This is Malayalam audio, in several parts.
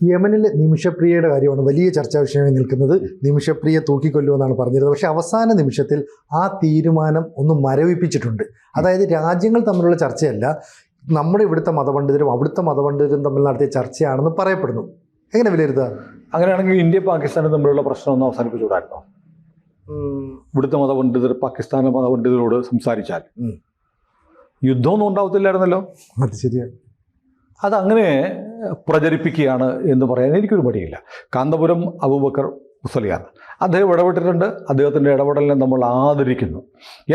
യമനിലെ നിമിഷപ്രിയയുടെ കാര്യമാണ് വലിയ ചർച്ചാ വിഷയമായി നിൽക്കുന്നത്. നിമിഷപ്രിയ തൂക്കിക്കൊല്ലുമെന്നാണ് പറഞ്ഞിരുന്നത്. പക്ഷേ അവസാന നിമിഷത്തിൽ ആ തീരുമാനം ഒന്ന് മരവിപ്പിച്ചിട്ടുണ്ട്. അതായത് രാജ്യങ്ങൾ തമ്മിലുള്ള ചർച്ചയല്ല, നമ്മുടെ ഇവിടുത്തെ മതപണ്ഡിതരും അവിടുത്തെ മതപണ്ഡിതരും തമ്മിൽ നടത്തിയ ചർച്ചയാണെന്ന് പറയപ്പെടുന്നു. എങ്ങനെ വിലയിരുത്തുക? അങ്ങനെയാണെങ്കിൽ ഇന്ത്യ പാകിസ്ഥാനും തമ്മിലുള്ള പ്രശ്നം ഒന്ന് അവസാനിപ്പിച്ചുകൂടായിരുന്നോ? ഇവിടുത്തെ മതപണ്ഡിതർ പാകിസ്ഥാനിലെ മതപണ്ഡിതരോട് സംസാരിച്ചാൽ യുദ്ധമൊന്നും ഉണ്ടാവത്തില്ലായിരുന്നല്ലോ. അത് ശരിയാണ്. അതങ്ങനെ പ്രചരിപ്പിക്കുകയാണ് എന്ന് പറയാൻ എനിക്കൊരു മടിയില്ല. കാന്തപുരം അബൂബക്കർ മുസ്ലിയാർ അദ്ദേഹം ഇടപെട്ടിട്ടുണ്ട്. അദ്ദേഹത്തിൻ്റെ ഇടപെടലിനെ നമ്മൾ ആദരിക്കുന്നു.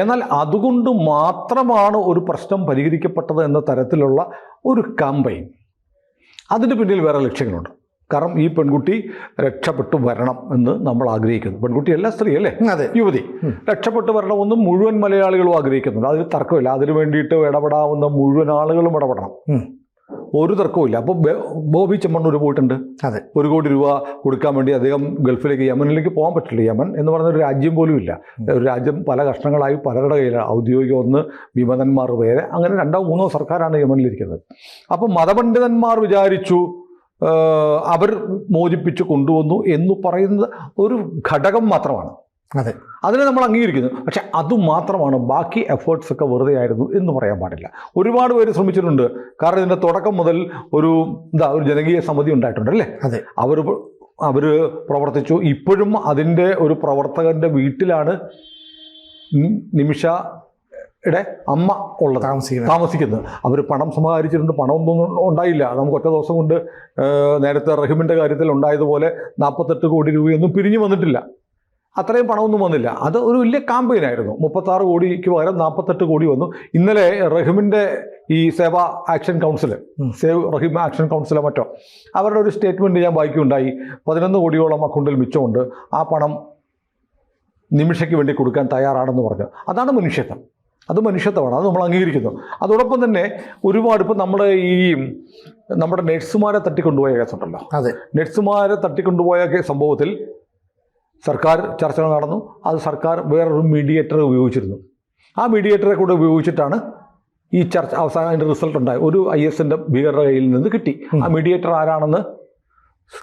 എന്നാൽ അതുകൊണ്ട് മാത്രമാണ് ഒരു പ്രശ്നം പരിഹരിക്കപ്പെട്ടത് എന്ന തരത്തിലുള്ള ഒരു കാമ്പയിൻ, അതിന് പിന്നിൽ വേറെ ലക്ഷ്യങ്ങളുണ്ട്. കാരണം ഈ പെൺകുട്ടി രക്ഷപ്പെട്ടു വരണം എന്ന് നമ്മൾ ആഗ്രഹിക്കുന്നു. പെൺകുട്ടിയല്ല, സ്ത്രീ അല്ലേ, അതെ, യുവതി രക്ഷപ്പെട്ടു വരണമെന്ന് മുഴുവൻ മലയാളികളും ആഗ്രഹിക്കുന്നുണ്ട്. അതിൽ തർക്കമില്ല. അതിനു വേണ്ടിയിട്ട് ഇടപെടാവുന്ന മുഴുവൻ ആളുകളും ഇടപെടണം, ഒരു തർക്കവുമില്ല. അപ്പോൾ ബോബി ചെമ്മണ്ണൂർ പോയിട്ടുണ്ട്. അതെ, 1 കോടി രൂപ കൊടുക്കാൻ വേണ്ടി അദ്ദേഹം ഗൾഫിലേക്ക്, യമനിലേക്ക് പോകാൻ പറ്റില്ല. യമൻ എന്ന് പറയുന്ന ഒരു രാജ്യം പോലും ഇല്ല. ഒരു രാജ്യം പല കഷ്ണങ്ങളായി പലരുടെ കയ്യിലാണ്. ഔദ്യോഗിക ഒന്ന്, വിമതന്മാർ വേറെ, അങ്ങനെ 2ഓ 3ഓ സർക്കാരാണ് യമനിലിരിക്കുന്നത്. അപ്പോൾ മതപണ്ഡിതന്മാർ വിചാരിച്ചു അവർ മോചിപ്പിച്ച് കൊണ്ടുവന്നു എന്ന് പറയുന്നത് ഒരു ഘടകം മാത്രമാണ്. അതെ, അതിനെ നമ്മൾ അംഗീകരിക്കുന്നു. പക്ഷെ അതുമാത്രമാണ്, ബാക്കി എഫേർട്സ് ഒക്കെ വെറുതെ ആയിരുന്നു എന്ന് പറയാൻ പാടില്ല. ഒരുപാട് പേര് ശ്രമിച്ചിട്ടുണ്ട്. കാരണം ഇതിൻ്റെ തുടക്കം മുതൽ ഒരു ജനകീയ സമിതി ഉണ്ടായിട്ടുണ്ട് അല്ലേ. അതെ, അവർ പ്രവർത്തിച്ചു. ഇപ്പോഴും അതിൻ്റെ ഒരു പ്രവർത്തകൻ്റെ വീട്ടിലാണ് നിമിഷയുടെ അമ്മ ഉള്ളത്, താമസിക്കുന്നത്. അവർ പണം സമാഹരിച്ചിട്ടുണ്ട്. പണമൊന്നും ഉണ്ടായില്ല. നമുക്ക് ഒറ്റ ദിവസം കൊണ്ട് നേരത്തെ റഹീമിൻ്റെ കാര്യത്തിൽ ഉണ്ടായതുപോലെ 48 കോടി രൂപയൊന്നും പിരിഞ്ഞു വന്നിട്ടില്ല. അത്രയും പണമൊന്നും വന്നില്ല. അത് ഒരു വലിയ കാമ്പയിനായിരുന്നു. 36 കോടിക്ക് പകരം 48 കോടി വന്നു. ഇന്നലെ റഹീമിൻ്റെ ഈ സേവ ആക്ഷൻ കൗൺസിൽ, സേവ് റഹീം ആക്ഷൻ കൗൺസിലോ മറ്റോ, അവരുടെ ഒരു സ്റ്റേറ്റ്മെൻറ്റ് ഞാൻ വായിക്കുകയുണ്ടായി. 11 കോടിയോളം അക്കൗണ്ടിൽ മിച്ചമുണ്ട്. ആ പണം നിമിഷയ്ക്ക് വേണ്ടി കൊടുക്കാൻ തയ്യാറാണെന്ന് പറഞ്ഞു. അതാണ് മനുഷ്യത്വം. അത് മനുഷ്യത്വമാണ്. അത് നമ്മൾ അംഗീകരിക്കുന്നു. അതോടൊപ്പം തന്നെ ഒരുപാട് ഇപ്പം നമ്മുടെ നഴ്സുമാരെ തട്ടിക്കൊണ്ടുപോയ കേസുണ്ടല്ലോ. അതെ, നഴ്സുമാരെ തട്ടിക്കൊണ്ടുപോയ സംഭവത്തിൽ സർക്കാർ ചർച്ചകൾ നടന്നു. അത് സർക്കാർ വേറൊരു മീഡിയേറ്ററെ ഉപയോഗിച്ചിരുന്നു. ആ മീഡിയേറ്ററെ കൂടെ ഉപയോഗിച്ചിട്ടാണ് ഈ ചർച്ച അവസാനം അതിൻ്റെ റിസൾട്ട് ഉണ്ടായി. ഒരു IS-ൻ്റെ ഭീകരരുടെ കയ്യിൽ നിന്ന് കിട്ടി. ആ മീഡിയേറ്റർ ആരാണെന്ന്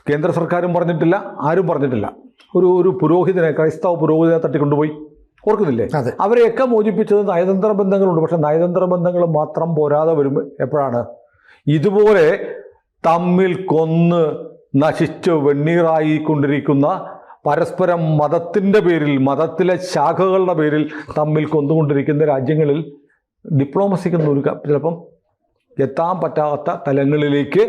കേന്ദ്ര സർക്കാരും പറഞ്ഞിട്ടില്ല, ആരും പറഞ്ഞിട്ടില്ല. ഒരു പുരോഹിതനെ, ക്രൈസ്തവ പുരോഹിതനെ തട്ടിക്കൊണ്ടുപോയി. ഓർക്കുന്നില്ലേ? അവരെയൊക്കെ മോചിപ്പിച്ചത് നയതന്ത്ര ബന്ധങ്ങളുണ്ട്. പക്ഷെ നയതന്ത്ര ബന്ധങ്ങൾ മാത്രം പോരാതെ വരും എപ്പോഴാണ് ഇതുപോലെ തമ്മിൽ കൊന്ന് നശിച്ച് വെണ്ണീറായിക്കൊണ്ടിരിക്കുന്ന, പരസ്പരം മതത്തിൻ്റെ പേരിൽ, മതത്തിലെ ശാഖകളുടെ പേരിൽ തമ്മിൽ കൊന്നുകൊണ്ടിരിക്കുന്ന രാജ്യങ്ങളിൽ ഡിപ്ലോമസിക്കുന്ന ചിലപ്പം എത്താൻ പറ്റാത്ത തലങ്ങളിലേക്ക്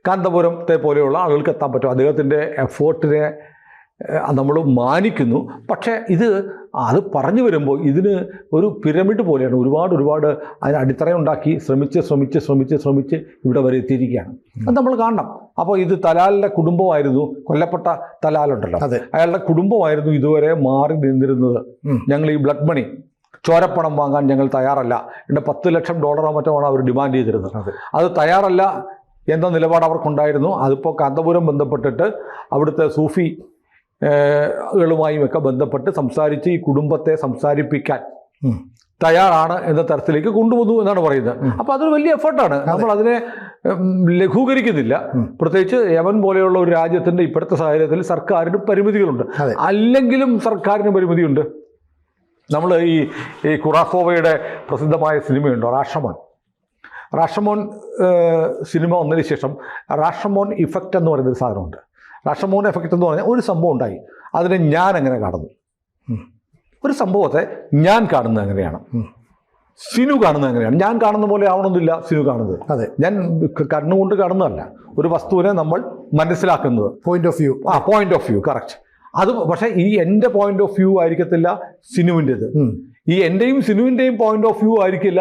കാന്തപുരത്തെ പോലെയുള്ള ആളുകൾക്ക് എത്താൻ പറ്റും. അദ്ദേഹത്തിൻ്റെ എഫേർട്ടിനെ നമ്മൾ മാനിക്കുന്നു. പക്ഷേ അത് പറഞ്ഞു വരുമ്പോൾ ഇതിന് ഒരു പിരമിഡ് പോലെയാണ്. ഒരുപാട് അതിന് അടിത്തറയുണ്ടാക്കി ശ്രമിച്ച് ഇവിടെ വരെ എത്തിയിരിക്കുകയാണ്. അത് നമ്മൾ കാണണം. അപ്പോൾ ഇത് തലാലിൻ്റെ കുടുംബമായിരുന്നു, കൊല്ലപ്പെട്ട തലാലുണ്ടല്ലോ, അയാളുടെ കുടുംബമായിരുന്നു ഇതുവരെ മാറി നിന്നിരുന്നത്. ഞങ്ങൾ ഈ ബ്ലഡ് മണി, ചോരപ്പണം വാങ്ങാൻ ഞങ്ങൾ തയ്യാറല്ല, എൻ്റെ $10 ലക്ഷം മറ്റോ അവർ ഡിമാൻഡ് ചെയ്തിരുന്നത്. അത് തയ്യാറല്ല എന്ന നിലപാട് അവർക്കുണ്ടായിരുന്നു. അതിപ്പോൾ കാന്തപുരം ബന്ധപ്പെട്ടിട്ട് അവിടുത്തെ സൂഫി ളുമായുമൊക്കെ ബന്ധപ്പെട്ട് സംസാരിച്ച് ഈ കുടുംബത്തെ സംസാരിപ്പിക്കാൻ തയ്യാറാണ് എന്ന തരത്തിലേക്ക് കൊണ്ടുവന്നു എന്നാണ് പറയുന്നത്. അപ്പോൾ അതൊരു വലിയ എഫേർട്ടാണ്. നമ്മൾ അതിനെ ലഘൂകരിക്കുന്നില്ല. പ്രത്യേകിച്ച് യമൻ പോലെയുള്ള ഒരു രാജ്യത്തിൻ്റെ ഇപ്പോഴത്തെ സാഹചര്യത്തിൽ സർക്കാരിന് പരിമിതികളുണ്ട്. അല്ലെങ്കിലും സർക്കാരിന് പരിമിതിയുണ്ട്. നമ്മൾ ഈ ഖുറാഫോവയുടെ പ്രസിദ്ധമായ സിനിമയുണ്ടോ, റാഷമോൻ സിനിമ വന്നതിന് ശേഷം റാഷമോൻ ഇഫക്റ്റ് എന്ന് പറയുന്നൊരു സാധനമുണ്ട്. റാഷമോൻ എഫക്റ്റ് എന്ന് പറഞ്ഞാൽ ഒരു സംഭവം ഉണ്ടായി, അതിനെ ഞാൻ എങ്ങനെ കാണുന്നു, ഒരു സംഭവത്തെ ഞാൻ കാണുന്നത് എങ്ങനെയാണ്, സിനു കാണുന്നത് എങ്ങനെയാണ്. ഞാൻ കാണുന്ന പോലെ ആവണമെന്നില്ല സിനു കാണുന്നത്. അതെ, ഞാൻ കണ്ണുകൊണ്ട് കാണുന്നതല്ല, ഒരു വസ്തുവിനെ നമ്മൾ മനസ്സിലാക്കുന്നത്. Point of view correct. അത് പക്ഷേ എൻ്റെ പോയിന്റ് ഓഫ് വ്യൂ ആയിരിക്കത്തില്ല സിനുവിൻ്റെത്. ഈ എൻ്റെയും സിനുവിൻ്റെയും പോയിന്റ് ഓഫ് വ്യൂ ആയിരിക്കില്ല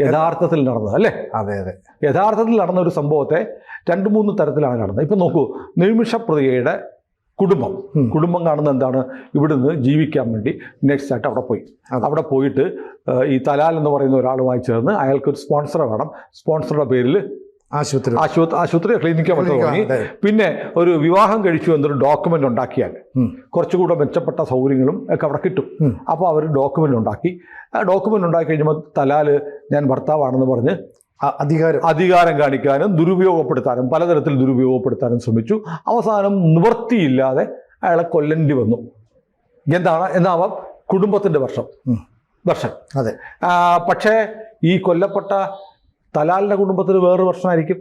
യഥാർത്ഥത്തിൽ നടന്നത് അല്ലേ. അതെ, യഥാർത്ഥത്തിൽ നടന്ന ഒരു സംഭവത്തെ 2-3 തരത്തിലാണ് നടന്നത്. ഇപ്പം നോക്കൂ, നിമിഷപ്രിയയുടെ കുടുംബം കാണുന്നത് എന്താണ്? ഇവിടുന്ന് ജീവിക്കാൻ വേണ്ടി നെക്സ്റ്റ് ആയിട്ട് അവിടെ പോയിട്ട് ഈ തലാൽ എന്ന് പറയുന്ന ഒരാളുമായി ചേർന്ന് അയാൾക്കൊരു സ്പോൺസറെ വേണം. സ്പോൺസറുടെ പേരിൽ ആശുപത്രി ക്ലിനിക്കോ മറ്റോ തുടങ്ങി. പിന്നെ ഒരു വിവാഹം കഴിച്ചു എന്നൊരു ഡോക്യുമെന്റ് ഉണ്ടാക്കിയാൽ കുറച്ചുകൂടെ മെച്ചപ്പെട്ട സൗകര്യങ്ങളും ഒക്കെ അവിടെ കിട്ടും. അപ്പോൾ അവർ ഡോക്യുമെന്റ് ഉണ്ടാക്കി. ആ ഡോക്യുമെന്റ് ഉണ്ടാക്കി കഴിയുമ്പോൾ തലാൽ ഞാൻ ഭർത്താവാണെന്ന് പറഞ്ഞ് അധികാരം കാണിക്കാനും ദുരുപയോഗപ്പെടുത്താനും പലതരത്തിൽ ദുരുപയോഗപ്പെടുത്താനും ശ്രമിച്ചു. അവസാനം നിവൃത്തിയില്ലാതെ അയാളെ കൊല്ലേണ്ടി വന്നു. എന്നാവാം കുടുംബത്തിൻ്റെ വർഷം. അതെ. പക്ഷേ ഈ കൊല്ലപ്പെട്ട തലാലിൻ്റെ കുടുംബത്തിന് വേറൊരു വർഷമായിരിക്കും.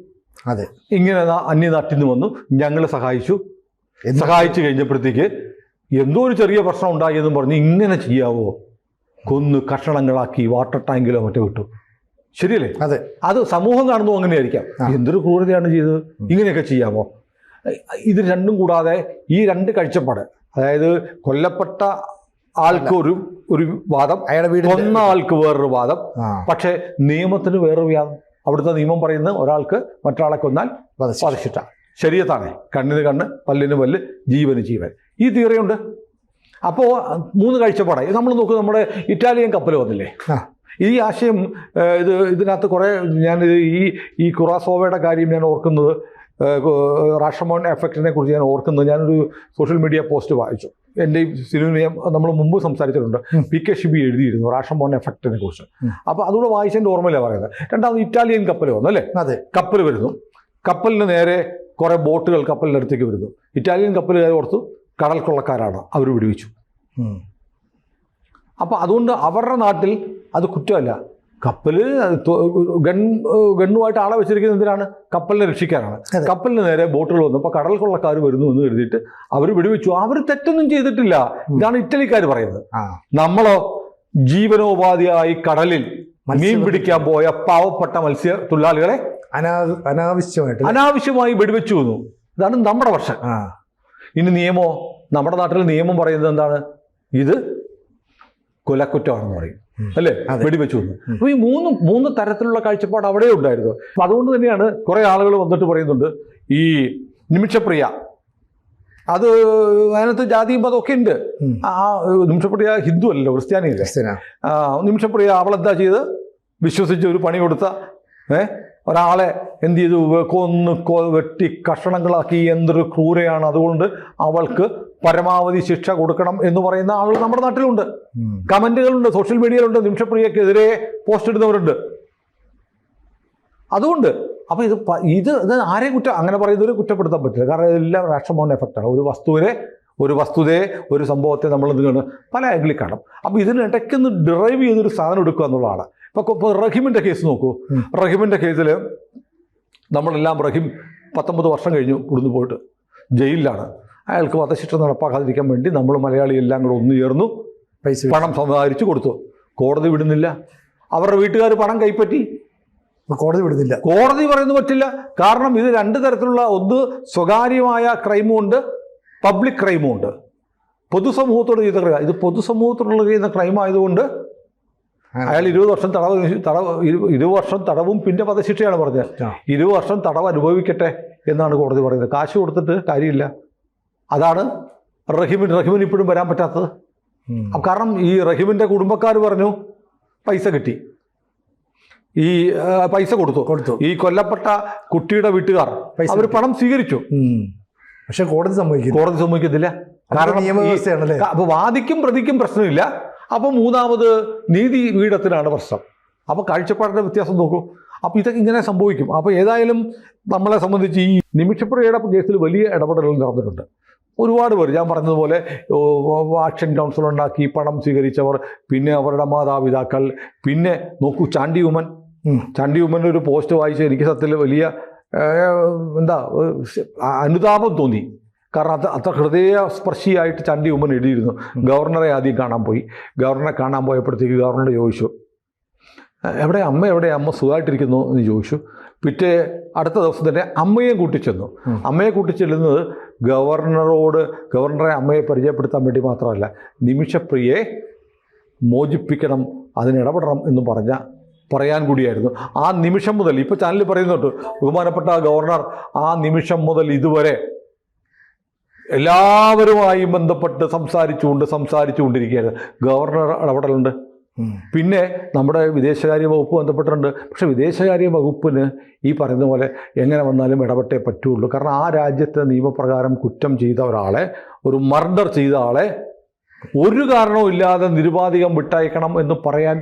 അതെ. ഇങ്ങനെ അന്യനാട്ടിൽ നിന്ന് വന്നു, ഞങ്ങൾ സഹായിച്ചു കഴിഞ്ഞപ്പോഴത്തേക്ക് എന്തോ ഒരു ചെറിയ പ്രശ്നം ഉണ്ടായെന്നും പറഞ്ഞ് ഇങ്ങനെ ചെയ്യാവോ, കൊന്ന് കഷണങ്ങളാക്കി വാട്ടർ ടാങ്കിലോ മറ്റോ വിട്ടു. ശരിയല്ലേ? അതെ. അത് സമൂഹം കാണുന്നു അങ്ങനെയായിരിക്കാം. എന്തൊരു ക്രൂരതയാണ് ചെയ്തത്, ഇങ്ങനെയൊക്കെ ചെയ്യാമോ? ഇത് രണ്ടും കൂടാതെ ഈ രണ്ട് കാഴ്ചപ്പാട്, അതായത് കൊല്ലപ്പെട്ട ആൾക്ക് ഒരു വാദം, അയാളുടെ വീട് കൊന്ന ആൾക്ക് വേറൊരു വാദം, പക്ഷേ നിയമത്തിന് വേറൊരു വാദം. അവിടുത്തെ നിയമം പറയുന്നത് ഒരാൾക്ക് മറ്റൊരാളെ കൊന്നാൽ വധശിക്ഷ. ശരീരത്താണ് കണ്ണിന് കണ്ണ്, പല്ലിന് പല്ല്, ജീവന് ജീവൻ. ഈ തിയറിയുണ്ട്. അപ്പോൾ 3 കാഴ്ചപ്പാടായി. നമ്മൾ നോക്കുക, നമ്മുടെ ഇറ്റാലിയൻ കപ്പൽ വന്നില്ലേ, ഈ ആശയം ഇതിനകത്ത് കുറേ ഞാൻ ഈ കുറാസോവയുടെ കാര്യം ഞാൻ ഓർക്കുന്നത്, റാഷമോൺ എഫക്റ്റിനെ കുറിച്ച് ഞാൻ ഓർക്കുന്നത്, ഞാനൊരു സോഷ്യൽ മീഡിയ പോസ്റ്റ് വായിച്ചു. എൻ്റെ ഈ സിനിമ നമ്മൾ മുമ്പ് സംസാരിച്ചിട്ടുണ്ട്. PK ഷിബി എഴുതിയിരുന്നു റാഷമോൺ എഫക്റ്റിനെ കുറിച്ച്. അപ്പോൾ അതുകൂടെ വായിച്ചതിൻ്റെ ഓർമ്മയിലാണ് പറയുന്നത്. രണ്ടാമത് ഇറ്റാലിയൻ കപ്പൽ വന്നു അല്ലേ? അതെ. കപ്പൽ വരുന്നു, കപ്പലിന് നേരെ കുറേ ബോട്ടുകൾ കപ്പലിൻ്റെ അടുത്തേക്ക് വരുന്നു. ഇറ്റാലിയൻ കപ്പലുകാർ ഓർത്തു കടൽ കൊള്ളക്കാരാണ്, അവർ വിടുവിച്ചു. അപ്പോൾ അതുകൊണ്ട് അവരുടെ നാട്ടിൽ അത് കുറ്റമല്ല. കപ്പൽ ഗണ്ണുമായിട്ട് ആളെ വെച്ചിരിക്കുന്നത് എന്തിനാണ്? കപ്പലിനെ രക്ഷിക്കാനാണ്. കപ്പലിന് നേരെ ബോട്ടുകൾ വന്നു, അപ്പോൾ കടൽ കൊള്ളക്കാർ വരുന്നു എന്ന് കരുതിയിട്ട് അവർ വിടുവിച്ചു. അവർ തെറ്റൊന്നും ചെയ്തിട്ടില്ല. ഇതാണ് ഇറ്റലിക്കാർ പറയുന്നത്. നമ്മളോ ജീവനോപാധിയായി കടലിൽ മീൻ പിടിക്കാൻ പോയ പാവപ്പെട്ട മത്സ്യത്തൊഴിലാളികളെ അനാവശ്യമായി വെടിവെച്ചു വന്നു. ഇതാണ് നമ്മുടെ വർഷം. ഇനി നിയമമോ, നമ്മുടെ നാട്ടിൽ നിയമം പറയുന്നത് എന്താണ്? ഇത് കൊലക്കുറ്റമാണെന്ന് പറയും അല്ലേ, വെടിവെച്ചു വന്നു. അപ്പോൾ ഈ മൂന്ന് തരത്തിലുള്ള കാഴ്ചപ്പാട് അവിടെ ഉണ്ടായിരുന്നു. അപ്പം അതുകൊണ്ട് തന്നെയാണ് കുറേ ആളുകൾ വന്നിട്ട് പറയുന്നുണ്ട്, ഈ നിമിഷപ്രിയ അത് അതിനകത്ത് ജാതിയും മതമൊക്കെ ഉണ്ട്. ആ നിമിഷപ്രിയ ഹിന്ദു അല്ലല്ലോ, ക്രിസ്ത്യാനിയല്ലേ. നിമിഷപ്രിയ അവളെന്താ ചെയ്ത് വിശ്വസിച്ച് ഒരു പണി കൊടുത്ത ഒരാളെ എന്ത് ചെയ്തു? വെട്ടി കഷണങ്ങളാക്കി. എന്തൊരു ക്രൂരയാണ്. അതുകൊണ്ട് അവൾക്ക് പരമാവധി ശിക്ഷ കൊടുക്കണം എന്ന് പറയുന്ന ആളുകൾ നമ്മുടെ നാട്ടിലുണ്ട്. കമന്റുകളുണ്ട്, സോഷ്യൽ മീഡിയയിലുണ്ട്, നിമിഷപ്രിയക്കെതിരെ പോസ്റ്റ് ഇടുന്നവരുണ്ട്. അതുകൊണ്ട് അപ്പോൾ ഇത് ആരെയും അങ്ങനെ പറയുന്നവരെ കുറ്റപ്പെടുത്താൻ പറ്റില്ല. കാരണം ഇതെല്ലാം റാഷമോൺ എഫക്റ്റാണ്. ഒരു വസ്തുതയെ ഒരു സംഭവത്തെ നമ്മൾ എന്ത് പല ആംഗിളിൽ കാണും. അപ്പോൾ ഇതിനിടയ്ക്കൊന്ന് ഡ്രൈവ് ചെയ്തൊരു സാധനം എടുക്കുക എന്നുള്ളതാണ്. ഇപ്പോൾ റഹീമിൻ്റെ കേസ് നോക്കൂ. റഹീമിൻ്റെ കേസിൽ നമ്മളെല്ലാം, റഹീം 19 വർഷം കഴിഞ്ഞു ഇവിടുന്ന് പോയിട്ട് ജയിലിലാണ്. അയാൾക്ക് വധശിക്ഷ നടപ്പാക്കാതിരിക്കാൻ വേണ്ടി നമ്മൾ മലയാളി എല്ലാം കൂടെ ഒന്നു ചേർന്നു പണം സമാഹരിച്ച് കൊടുത്തു. കോടതി വിടുന്നില്ല. അവരുടെ വീട്ടുകാർ പണം കൈപ്പറ്റി. കോടതി പറയുന്നത് പറ്റില്ല. കാരണം ഇത് 2 തരത്തിലുള്ള, ഒന്ന് സ്വകാര്യമായ ക്രൈമും ഉണ്ട്, പബ്ലിക് ക്രൈമും ഉണ്ട്. പൊതുസമൂഹത്തോട് ചെയ്ത ക്രൈം. ഇത് പൊതുസമൂഹത്തോടുള്ള ചെയ്യുന്ന ക്രൈം ആയതുകൊണ്ട് അയാൾ 20 വർഷം 20 വർഷം തടവും പിന്നെ വധശിക്ഷയാണ് പറഞ്ഞത്. 20 വർഷം തടവ് അനുഭവിക്കട്ടെ എന്നാണ് കോടതി പറയുന്നത്. കാശ് കൊടുത്തിട്ട് കാര്യമില്ല. അതാണ് റഹീമിന് ഇപ്പോഴും വരാൻ പറ്റാത്തത്. കാരണം ഈ റഹീമിൻ്റെ കുടുംബക്കാർ പറഞ്ഞു പൈസ കിട്ടി, ഈ പൈസ കൊടുത്തു. ഈ കൊല്ലപ്പെട്ട കുട്ടിയുടെ വീട്ടുകാർ അവർ പണം സ്വീകരിച്ചു. പക്ഷെ കോടതി സമ്മതിക്കത്തില്ല. കാരണം നിയമവ്യവസ്ഥയാണല്ലേ. അപ്പോൾ വാദിക്കും പ്രതിക്കും പ്രശ്നമില്ല. അപ്പോൾ മൂന്നാമത് നീതിപീഠത്തിനാണ് പ്രശ്നം. അപ്പോൾ കാഴ്ചപ്പാടിൻ്റെ വ്യത്യാസം നോക്കൂ. അപ്പോൾ ഇതൊക്കെ ഇങ്ങനെ സംഭവിക്കും. അപ്പോൾ ഏതായാലും നമ്മളെ സംബന്ധിച്ച് ഈ നിമിഷപ്രിയയുടെ കേസിൽ വലിയ ഇടപെടലുകൾ നടന്നിട്ടുണ്ട്. ഒരുപാട് പേര് ഞാൻ പറഞ്ഞതുപോലെ ആക്ഷൻ കൗൺസിൽ ഉണ്ടാക്കി പണം സ്വീകരിച്ചവർ, പിന്നെ അവരുടെ മാതാപിതാക്കൾ, പിന്നെ നോക്കൂ ചാണ്ടി ഉമ്മൻ ഒരു പോസ്റ്റ് വായിച്ച് എനിക്ക് സത്യത്തിൽ വലിയ അനുതാപം തോന്നി. കാരണം അത്ര ഹൃദയസ്പർശിയായിട്ട് ചാണ്ടി ഉമ്മൻ എഴുതിയിരുന്നു. ഗവർണറെ ആദ്യം കാണാൻ പോയി. ഗവർണറെ കാണാൻ പോയപ്പോഴത്തേക്ക് ഗവർണർ ചോദിച്ചു, അമ്മ സുഖമായിട്ടിരിക്കുന്നു എന്ന് ചോദിച്ചു. പിറ്റേ അടുത്ത ദിവസം തന്നെ അമ്മയെ കൂട്ടിച്ചെന്നു. അമ്മയെ കൂട്ടിച്ചെല്ലുന്നത് ഗവർണറെ അമ്മയെ പരിചയപ്പെടുത്താൻ വേണ്ടി മാത്രമല്ല, നിമിഷപ്രിയയെ മോചിപ്പിക്കണം, അതിനിടപെടണം എന്ന് പറയാൻ കൂടിയായിരുന്നു. ആ നിമിഷം മുതൽ, ഇപ്പോൾ ചാനലിൽ പറയുന്നുണ്ട്, ബഹുമാനപ്പെട്ട ഗവർണർ ആ നിമിഷം മുതൽ ഇതുവരെ എല്ലാവരുമായും ബന്ധപ്പെട്ട് സംസാരിച്ചുകൊണ്ടിരിക്കുകയായിരുന്നു. ഗവർണർ ഇടപെടലുണ്ട്. പിന്നെ നമ്മുടെ വിദേശകാര്യ വകുപ്പ് ബന്ധപ്പെട്ടിട്ടുണ്ട്. പക്ഷെ വിദേശകാര്യ വകുപ്പിന് ഈ പറയുന്ന പോലെ എങ്ങനെ വന്നാലും ഇടപെട്ടേ പറ്റുള്ളൂ. കാരണം ആ രാജ്യത്തെ നിയമപ്രകാരം കുറ്റം ചെയ്ത ഒരാളെ, ഒരു മർഡർ ചെയ്ത ആളെ ഒരു കാരണവും ഇല്ലാതെ നിരുപാധികം വിട്ടയക്കണം എന്ന് പറയാൻ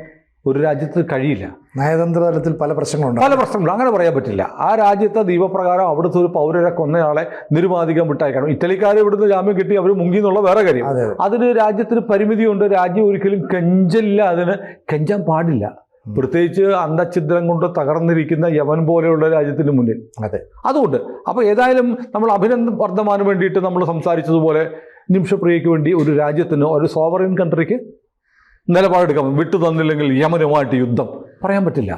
ഒരു രാജ്യത്ത് കഴിയില്ല. നയതന്ത്ര തലത്തിൽ പല പ്രശ്നങ്ങളുണ്ട്. പല പ്രശ്നങ്ങളുണ്ട്, അങ്ങനെ പറയാൻ പറ്റില്ല. ആ രാജ്യത്തെ നിയമപ്രകാരം അവിടുത്തെ ഒരു പൗരരെ കൊന്നയാളെ നിരുപാധികം വിട്ടയക്കണം. ഇറ്റലിക്കാർ ഇവിടുന്ന് ജാമ്യം കിട്ടി അവർ മുങ്ങി എന്നുള്ള വേറെ കാര്യം. അതിന് രാജ്യത്തിന് പരിമിതിയുണ്ട്. രാജ്യം ഒരിക്കലും കെഞ്ചില്ല, അതിന് കെഞ്ചാൻ പാടില്ല. പ്രത്യേകിച്ച് അന്തഛിദ്രം കൊണ്ട് തകർന്നിരിക്കുന്ന യമൻ പോലെയുള്ള രാജ്യത്തിന് മുന്നിൽ. അതെ, അതുകൊണ്ട് അപ്പോൾ ഏതായാലും നമ്മൾ വർദ്ധമാനം വേണ്ടിയിട്ട് നമ്മൾ സംസാരിച്ചതുപോലെ നിമിഷപ്രിയയ്ക്ക് വേണ്ടി ഒരു രാജ്യത്തിന്, ഒരു സോവറിൻ കൺട്രിക്ക് നിലപാടെടുക്കാം. വിട്ടു തന്നില്ലെങ്കിൽ യമനുമായിട്ട് യുദ്ധം പറയാൻ പറ്റില്ല.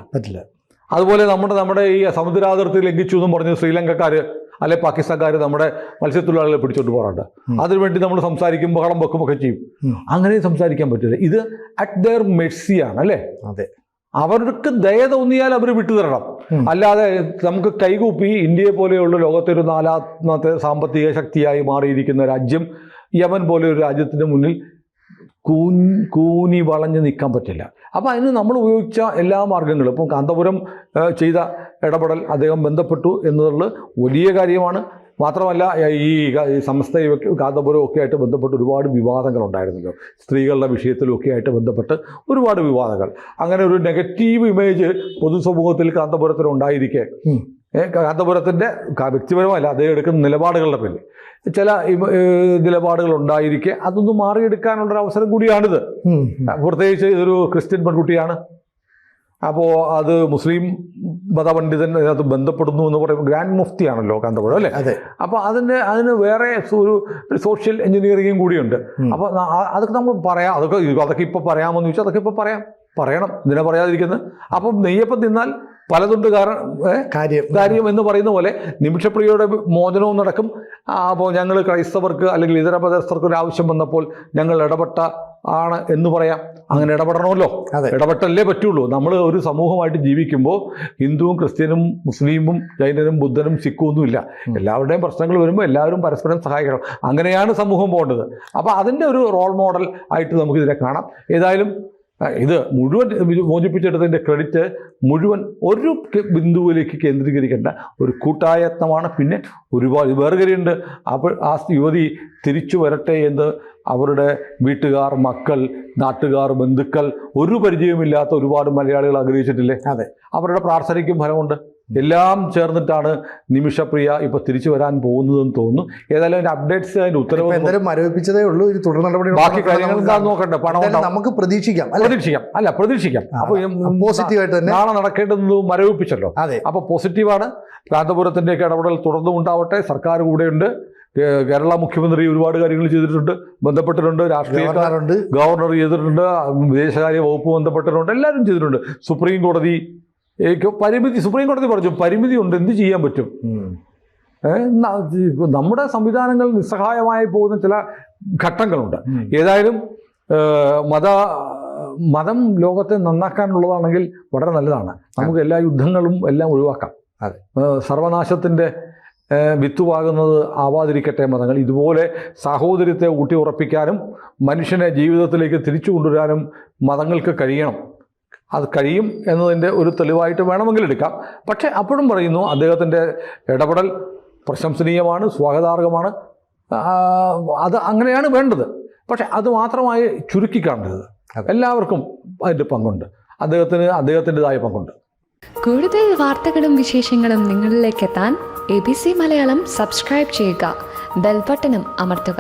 അതുപോലെ നമ്മുടെ ഈ സമുദ്രാതിർത്തി ലംഘിച്ചു എന്നും പറഞ്ഞ് ശ്രീലങ്കക്കാർ അല്ലെ പാകിസ്ഥാൻകാർ നമ്മുടെ മത്സ്യത്തൊഴിലാളികളെ പിടിച്ചോണ്ട് പോകാറുണ്ട്. അതിനുവേണ്ടി നമ്മൾ സംസാരിക്കും, ബഹളം വെക്കുമൊക്കെ ചെയ്യും. അങ്ങനെ സംസാരിക്കാൻ പറ്റില്ല. ഇത് അറ്റ് ദെയർ മെഴ്സിയാണ് അല്ലേ? അതെ, അവർക്ക് ദയ തോന്നിയാൽ അവർ വിട്ടുതരണം. അല്ലാതെ നമുക്ക് കൈകൂപ്പി ഇന്ത്യയെ പോലെയുള്ള ലോകത്തെ ഒരു 4ാമത്തെ സാമ്പത്തിക ശക്തിയായി മാറിയിരിക്കുന്ന രാജ്യം യമൻ പോലെ ഒരു രാജ്യത്തിന് മുന്നിൽ കൂനി വളഞ്ഞ് നിൽക്കാൻ പറ്റില്ല. അപ്പോൾ അതിന് നമ്മൾ ഉപയോഗിച്ച എല്ലാ മാർഗങ്ങളും, ഇപ്പം കാന്തപുരം ചെയ്ത ഇടപെടൽ, അദ്ദേഹം ബന്ധപ്പെട്ടു എന്നുള്ളത് വലിയ കാര്യമാണ്. മാത്രമല്ല ഈ സമസ്ത കാന്തപുരം ഒക്കെ ആയിട്ട് ബന്ധപ്പെട്ട് ഒരുപാട് വിവാദങ്ങളുണ്ടായിരുന്നല്ലോ. സ്ത്രീകളുടെ വിഷയത്തിലൊക്കെ ആയിട്ട് ബന്ധപ്പെട്ട് ഒരുപാട് വിവാദങ്ങൾ. അങ്ങനെ ഒരു നെഗറ്റീവ് ഇമേജ് പൊതുസമൂഹത്തിൽ കാന്തപുരത്തിനുണ്ടായിരിക്കെ, കാന്തപുരത്തിൻ്റെ വ്യക്തിപരമല്ല, അദ്ദേഹം എടുക്കുന്ന നിലപാടുകളുടെ പേരിൽ ചില നിലപാടുകൾ ഉണ്ടായിരിക്കെ അതൊന്നും മാറിയെടുക്കാനുള്ളൊരു അവസരം കൂടിയാണിത്. പ്രത്യേകിച്ച് ഇതൊരു ക്രിസ്ത്യൻ പെൺകുട്ടിയാണ്. അപ്പോൾ അത് മുസ്ലിം മതപണ്ഡിതൻ അതിനകത്ത് ബന്ധപ്പെടുന്നു എന്ന് പറയുമ്പോൾ ഗ്രാൻഡ് മുഫ്തിയാണല്ലോ കാന്തപുരം അല്ലേ? അതെ. അപ്പോൾ അതിന് വേറെ ഒരു സോഷ്യൽ എഞ്ചിനീയറിംഗും കൂടിയുണ്ട്. അപ്പോൾ അതൊക്കെ നമ്മൾ പറയാം. അതൊക്കെ ഇപ്പോൾ പറയാമെന്ന് ചോദിച്ചാൽ അതൊക്കെ ഇപ്പോൾ പറയണം. ഇതിനെ പറയാതിരിക്കുന്നത്. അപ്പം നെയ്യപ്പം തിന്നാൽ പലതുണ്ട് കാര്യം എന്ന് പറയുന്ന പോലെ നിമിഷപ്രിയയുടെ മോചനവും നടക്കും. അപ്പോൾ ഞങ്ങൾ ക്രൈസ്തവർക്ക് അല്ലെങ്കിൽ ഇതര മതസ്ഥർക്ക് ഒരു ആവശ്യം വന്നപ്പോൾ ഞങ്ങൾ ഇടപെട്ട ആണ് എന്ന് പറയാം. അങ്ങനെ ഇടപെടണമല്ലോ, ഇടപെട്ടല്ലേ പറ്റുള്ളൂ. നമ്മൾ ഒരു സമൂഹമായിട്ട് ജീവിക്കുമ്പോൾ ഹിന്ദുവും ക്രിസ്ത്യനും മുസ്ലിമും ജൈനനും ബുദ്ധനും സിഖും ഒന്നുമില്ല. എല്ലാവരുടെയും പ്രശ്നങ്ങൾ വരുമ്പോൾ എല്ലാവരും പരസ്പരം സഹായിക്കണം. അങ്ങനെയാണ് സമൂഹം പോകേണ്ടത്. അപ്പോൾ അതിൻ്റെ ഒരു റോൾ മോഡൽ ആയിട്ട് നമുക്കിതിനെ കാണാം. ഏതായാലും ഇത് മുഴുവൻ മോചിപ്പിച്ചെടുത്തതിൻ്റെ ക്രെഡിറ്റ് മുഴുവൻ ഒരു ബിന്ദുവിലേക്ക് കേന്ദ്രീകരിക്കേണ്ട ഒരു കൂട്ടായത്നമാണ്. പിന്നെ ഒരുപാട് വേറെ കാര്യമുണ്ട്. അപ്പോൾ ആ യുവതി തിരിച്ചു വരട്ടെ എന്ന് അവരുടെ വീട്ടുകാർ, മക്കൾ, നാട്ടുകാർ, ബന്ധുക്കൾ, ഒരു പരിചയമില്ലാത്ത ഒരുപാട് മലയാളികൾ ആഗ്രഹിച്ചിട്ടില്ലേ? അതെ, അവരുടെ പ്രാർത്ഥനയ്ക്കും ഫലമുണ്ട്. എല്ലാം ചേർന്നിട്ടാണ് നിമിഷപ്രിയ ഇപ്പോൾ തിരിച്ചു വരാൻ പോകുന്നതെന്ന് തോന്നുന്നു. ഏതായാലും അതിൻ്റെ അപ്ഡേറ്റ്സ്, അതിൻ്റെ ഉത്തരവ് എന്തായാലും മരവിപ്പിച്ചതേ ഉള്ളൂ. ഇത് തുടർ നടപടി, ബാക്കി കാര്യങ്ങൾ എന്താണെന്ന് നോക്കട്ടെ. പണം നമുക്ക് പ്രതീക്ഷിക്കാം. അപ്പോൾ പോസിറ്റീവായിട്ട് തന്നെ നാളെ നടക്കേണ്ടത് മരവിപ്പിച്ചല്ലോ. അതെ, അപ്പോൾ പോസിറ്റീവാണ്. കാന്തപുരത്തിൻ്റെയൊക്കെ ഇടപെടൽ തുടർന്നും ഉണ്ടാവട്ടെ. സർക്കാർ കൂടെയുണ്ട്. കേരള മുഖ്യമന്ത്രി ഒരുപാട് കാര്യങ്ങൾ ചെയ്തിട്ടുണ്ട്, ബന്ധപ്പെട്ടിട്ടുണ്ട്. രാഷ്ട്രീയ ഗവർണർ ചെയ്തിട്ടുണ്ട്, വിദേശകാര്യ വകുപ്പ് ബന്ധപ്പെട്ടിട്ടുണ്ട്, എല്ലാവരും ചെയ്തിട്ടുണ്ട്. സുപ്രീം കോടതി പറഞ്ഞു പരിമിതിയുണ്ട്, എന്ത് ചെയ്യാൻ പറ്റും? നമ്മുടെ സംവിധാനങ്ങൾ നിസ്സഹായമായി പോകുന്ന ചില ഘട്ടങ്ങളുണ്ട്. ഏതായാലും മതം ലോകത്തെ നന്നാക്കാനുള്ളതാണെങ്കിൽ വളരെ നല്ലതാണ്. നമുക്ക് എല്ലാ യുദ്ധങ്ങളും എല്ലാം ഒഴിവാക്കാം. സർവനാശത്തിൻ്റെ വിത്തുവാകുന്നത് ആവാതിരിക്കട്ടെ മതങ്ങൾ. ഇതുപോലെ സാഹോദര്യത്തെ ഊട്ടി ഉറപ്പിക്കാനും മനുഷ്യനെ ജീവിതത്തിലേക്ക് തിരിച്ചു കൊണ്ടുവരാനും മതങ്ങൾക്ക് കഴിയണം. അത് കഴിയും എന്നതിൻ്റെ ഒരു തെളിവായിട്ട് വേണമെങ്കിൽ എടുക്കാം. പക്ഷേ അപ്പോഴും പറയുന്നു, അദ്ദേഹത്തിൻ്റെ ഇടപെടൽ പ്രശംസനീയമാണ്, സ്വാഗതാർഹമാണ്. അത് അങ്ങനെയാണ് വേണ്ടത്. പക്ഷെ അത് മാത്രമായി ചുരുക്കി കാണരുത്. എല്ലാവർക്കും അതിൻ്റെ പങ്കുണ്ട്. അദ്ദേഹത്തിൻ്റെതായ പങ്കുണ്ട്. കൂടുതൽ വാർത്തകളും വിശേഷങ്ങളും നിങ്ങളിലേക്ക് എത്താൻ ABC മലയാളം സബ്സ്ക്രൈബ് ചെയ്യുക, ബെൽ ബട്ടണും അമർത്തുക.